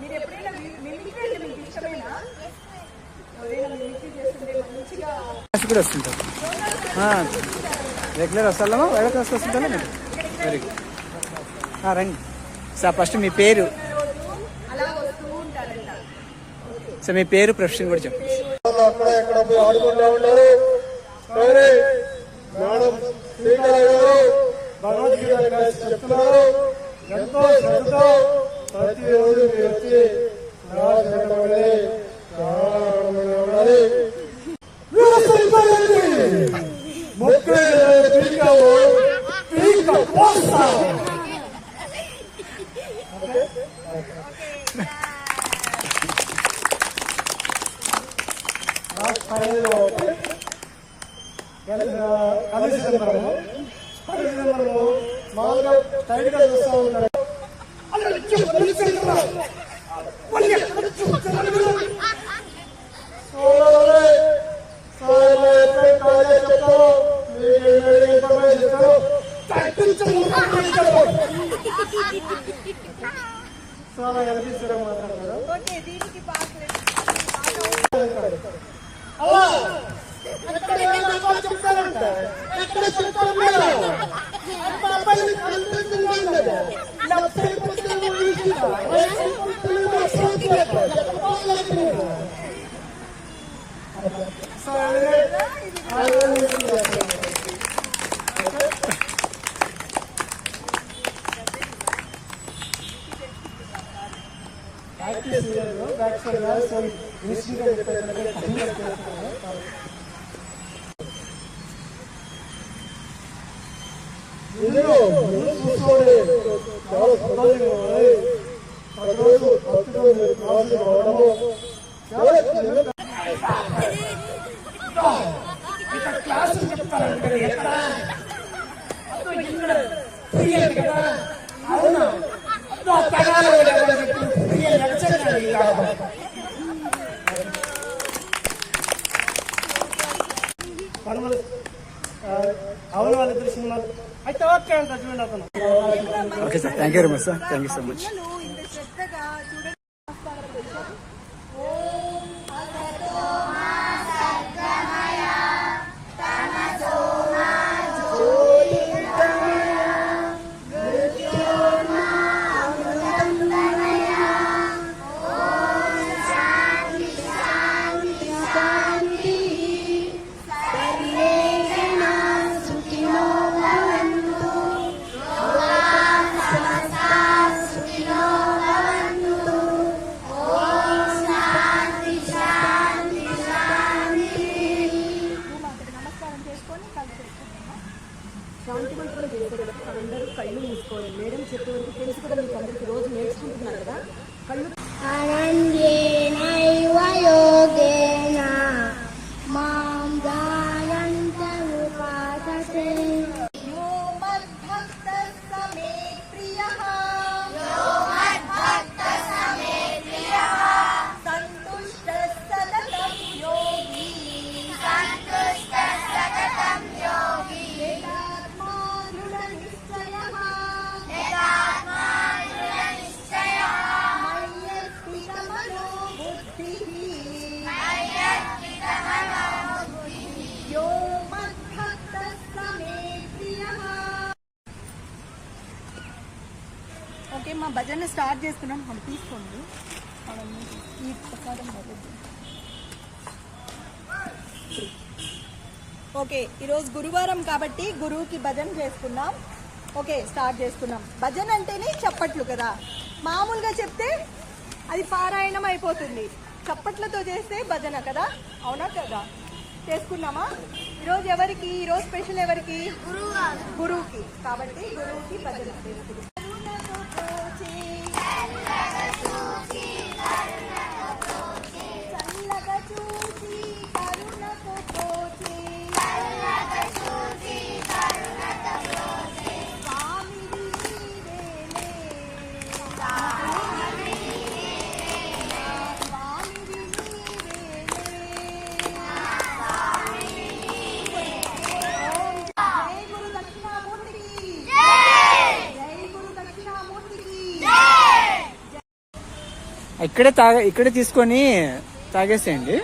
మీరు ఎప్పుడైనా మిమిక్రీ అంటే మీకు ఇష్టమేనా? ఎవరైనా మిమిక్రీ చేస్తుంటే మంచిగా కూడా వస్తుంటారు. రెగ్యులర్ వస్తామా? వైరల్ క్లాస్ వస్తుంటారా మీరు? Very good. రండి సార్. ఫస్ట్ మీ పేరు? అలా వస్తూ ఉంటారంట. సో మీ పేరు, ప్రొఫెషన్ కూడా చెప్పండి. భగవద్గీత చెప్తున్నారు. ఎంతో శ్రద్ధతో ప్రతిరోజు మీరు వచ్చి మామూలుగా టైట్ గా చూస్తూ ఉంటారు. చాలా కనిపిస్తారా మాట్లాడతారు. చెప్తారంటే ఎక్కడ చెప్తారు చూసుకోండి. చాలా సంతోషంగా ఉన్నాయి. ప్రతిరోజు క్లాసులు రావడము క్లాసులు చెప్తారంటే ఎక్కడ అవునా అవును వాళ్ళిద్దరు సినిమాలు అయితే ఓకే అంట. చూడండి అతను. Okay sir, thank you very much sir. Thank you so much. అందరూ కళ్ళు మూసుకోవాలి. మేడం చెప్పే వరకు తెలుసు కదా, మీకు అందరికి రోజు నేర్చుకుంటున్నారు కదా. కళ్ళు ఓకే. మా భజన స్టార్ట్ చేస్తున్నాం. మనం తీసుకోండి. ఈ ప్రసాదం ఓకే. ఈరోజు గురువారం కాబట్టి గురువుకి భజన చేసుకున్నాం. ఓకే, స్టార్ట్ చేస్తున్నాం. భజన అంటేనే చప్పట్లు కదా. మామూలుగా చెప్తే అది పారాయణం అయిపోతుంది. చప్పట్లతో చేస్తే భజన కదా. అవునా కదా? చేసుకున్నామా? ఈరోజు ఎవరికి? ఈరోజు స్పెషల్ ఎవరికి? గురువుకి. కాబట్టి గురువుకి భజన చేసుకుంటాం. జై గురు ఇక్కడే తీసుకొని తాగేసేయండి.